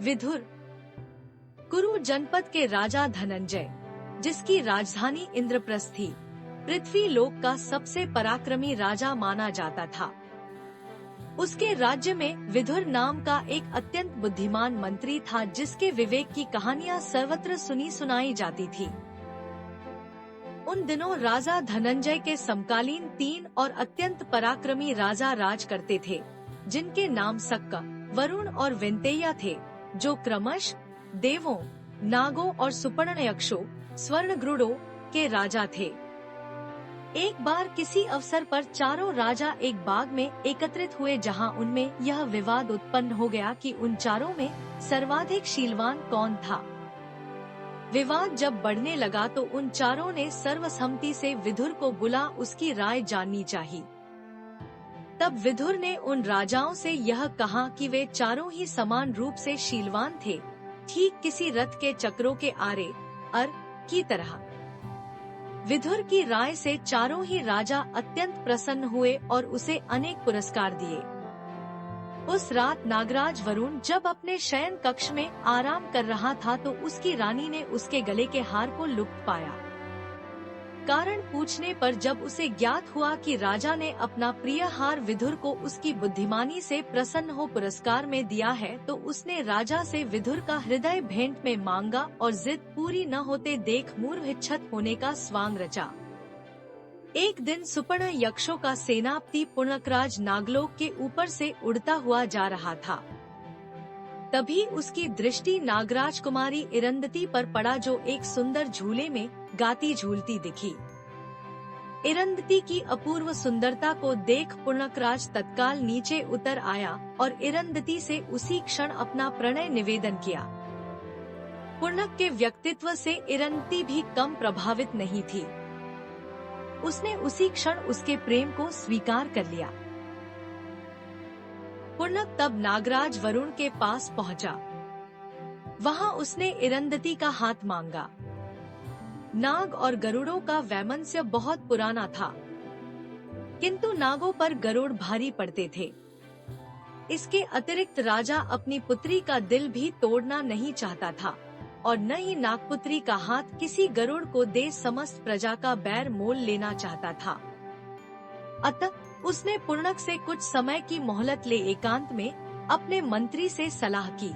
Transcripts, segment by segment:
विधुर कुरु जनपद के राजा धनंजय, जिसकी राजधानी इंद्रप्रस्थ थी, पृथ्वी लोक का सबसे पराक्रमी राजा माना जाता था। उसके राज्य में विधुर नाम का एक अत्यंत बुद्धिमान मंत्री था, जिसके विवेक की कहानियां सर्वत्र सुनी सुनाई जाती थी। उन दिनों राजा धनंजय के समकालीन 3 और अत्यंत पराक्रमी राजा राज करते थे, जिनके नाम सक्का, वरुण और वेंतैया थे, जो क्रमश देवों, नागों और सुपर्णयक्षों, स्वर्णगरुड़ों के राजा थे। एक बार किसी अवसर पर चारों राजा एक बाग में एकत्रित हुए, जहां उनमें यह विवाद उत्पन्न हो गया कि उन चारों में सर्वाधिक शीलवान कौन था। विवाद जब बढ़ने लगा तो उन चारों ने सर्वसम्मति से विधुर को बुला उसकी राय जाननी चाहिए। तब विधुर ने उन राजाओं से यह कहा कि वे चारों ही समान रूप से शीलवान थे, ठीक किसी रथ के चक्रों के आरे अर की तरह। विधुर की राय से चारों ही राजा अत्यंत प्रसन्न हुए और उसे अनेक पुरस्कार दिए। उस रात नागराज वरुण जब अपने शयन कक्ष में आराम कर रहा था तो उसकी रानी ने उसके गले के हार को लुप्त पाया। कारण पूछने पर जब उसे ज्ञात हुआ कि राजा ने अपना प्रिय हार विधुर को उसकी बुद्धिमानी से प्रसन्न हो पुरस्कार में दिया है, तो उसने राजा से विधुर का हृदय भेंट में मांगा और जिद पूरी न होते देख मूर्छित होने का स्वांग रचा। एक दिन सुपर्ण यक्षों का सेनापति पुण्यकराज नागलोक के ऊपर से उड़ता हुआ जा रहा था। तभी उसकी दृष्टि नागराज कुमारी इरंदती पर पड़ा, जो एक सुंदर झूले में गाती झूलती दिखी। इरंदती की अपूर्व सुंदरता को देख पुण्यकराज तत्काल नीचे उतर आया और इरंदती से उसी क्षण अपना प्रणय निवेदन किया। पुण्यक के व्यक्तित्व से इरंदती भी कम प्रभावित नहीं थी। उसने उसी क्षण उसके प्रेम को स्वीकार कर लिया। पुण्यक तब नागराज वरुण के पास पहुंचा। वहां उसने इरंदती का हाथ मांगा। नाग और गरुड़ों का वैमनस्य बहुत पुराना था, किंतु नागों पर गरुड़ भारी पड़ते थे। इसके अतिरिक्त राजा अपनी पुत्री का दिल भी तोड़ना नहीं चाहता था और न ही नागपुत्री का हाथ किसी गरुड़ को दे समस्त प्रजा का बैर मोल लेना चाहता था। अतः उसने पुण्यक से कुछ समय की मोहलत ले एकांत में अपने मंत्री से सलाह की।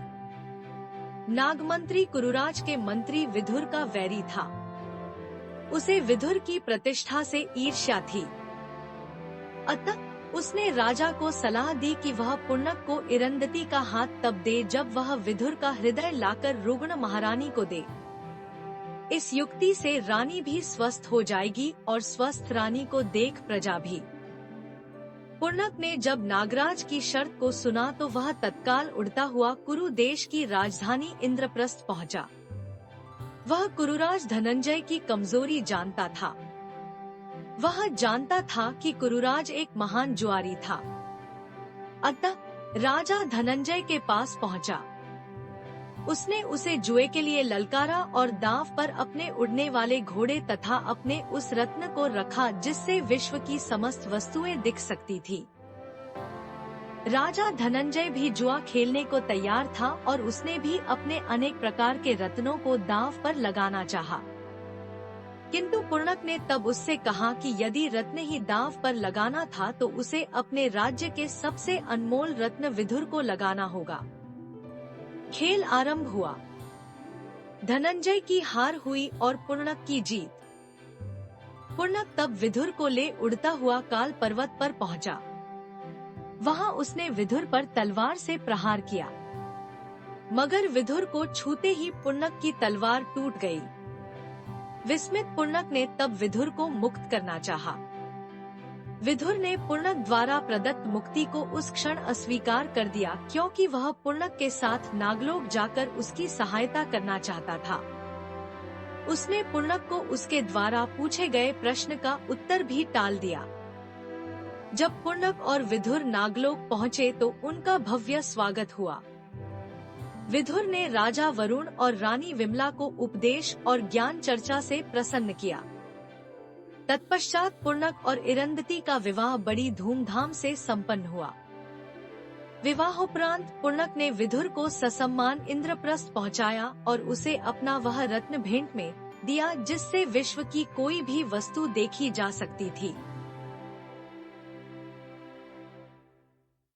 नागमंत्री कुरुराज के मंत्री विधुर का वैरी था। उसे विधुर की प्रतिष्ठा से ईर्ष्या थी। अतः उसने राजा को सलाह दी कि वह पुण्यक को इरंदती का हाथ तब दे जब वह विधुर का हृदय लाकर रुग्ण महारानी को दे। इस युक्ति से रानी भी स्वस्थ हो जाएगी और स्वस्थ रानी को देख प्रजा भी। पुण्यक ने जब नागराज की शर्त को सुना तो वह तत्काल उड़ता हुआ कुरु देश की राजधानी इंद्रप्रस्थ पहुंचा। वह कुरुराज धनंजय की कमजोरी जानता था। वह जानता था कि कुरुराज एक महान जुआरी था। अतः राजा धनंजय के पास पहुंचा। उसने उसे जुए के लिए ललकारा और दांव पर अपने उड़ने वाले घोड़े तथा अपने उस रत्न को रखा जिससे विश्व की समस्त वस्तुएं दिख सकती थी। राजा धनंजय भी जुआ खेलने को तैयार था और उसने भी अपने अनेक प्रकार के रत्नों को दांव पर लगाना चाहा। किंतु पुण्यक ने तब उससे कहा कि यदि रत्न ही दांव पर लगाना था तो उसे अपने राज्य के सबसे अनमोल रत्न विधुर को लगाना होगा। खेल आरंभ हुआ। धनंजय की हार हुई और पुण्यक की जीत। पुण्यक तब विधुर को ले उड़ता हुआ काल पर्वत पर पहुंचा। वहां उसने विधुर पर तलवार से प्रहार किया, मगर विधुर को छूते ही पुण्यक की तलवार टूट गई। विस्मित पुण्यक ने तब विधुर को मुक्त करना चाहा। विधुर ने पुण्यक द्वारा प्रदत्त मुक्ति को उस क्षण अस्वीकार कर दिया, क्योंकि वह पुण्यक के साथ नागलोक जाकर उसकी सहायता करना चाहता था। उसने पुण्यक को उसके द्वारा पूछे गए प्रश्न का उत्तर भी टाल दिया। जब पुण्यक और विधुर नागलोक पहुँचे तो उनका भव्य स्वागत हुआ। विधुर ने राजा वरुण और रानी विमला को उपदेश और ज्ञान चर्चा से प्रसन्न किया। तत्पश्चात पुण्यक और इरंदती का विवाह बड़ी धूमधाम से संपन्न हुआ। विवाहोपरांत पुर्णक ने विदुर को ससम्मान इंद्रप्रस्थ पहुंचाया और उसे अपना वह रत्न भेंट में दिया जिससे विश्व की कोई भी वस्तु देखी जा सकती थी।